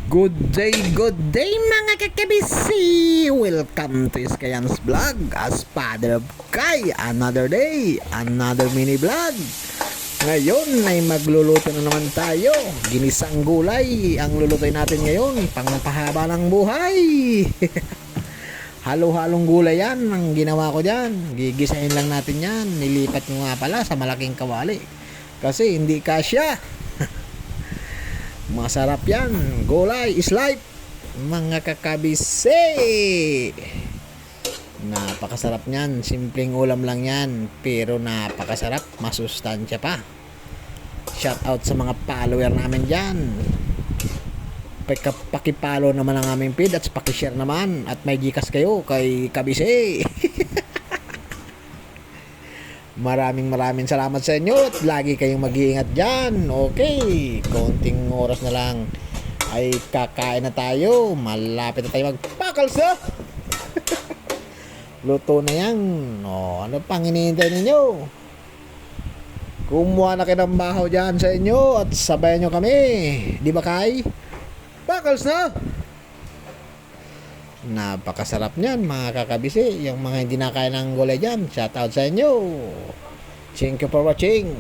Good day mga kakabisi! Welcome to Iskayan's Vlog as Father of Kai. Another day, another mini vlog. Ngayon ay magluluto na naman tayo. Ginisang gulay ang lulutuin natin ngayon, pangpahaba ng buhay. Halo-halong gulay yan ang ginawa ko dyan. Gigisahin lang natin yan. Nilipat ko nga pala sa malaking kawali kasi hindi kasya. Masarap yan. Gulay is life mga kakabise. Napakasarap nyan. Simpleng ulam lang yan, pero napakasarap. Masustansya pa. Shout out sa mga follower namin dyan. Pakipalo naman ang aming feed at pakishare naman. At may Gcash kayo kay kabise. Maraming salamat sa inyo at lagi kayong mag-iingat dyan. Okay, konting oras na lang ay kakain na tayo. Malapit na tayo magpakals na. Luto na yan. Ano pang hinihintay ninyo? Kumuha na kayo ng bahaw dyan sa inyo at sabayan nyo kami. Di ba Kai? Pakals na. Napakasarap niyan mga kakabisi. Yung mga hindi nakain ng gulay dyan, shout out sa inyo. Thank you for watching.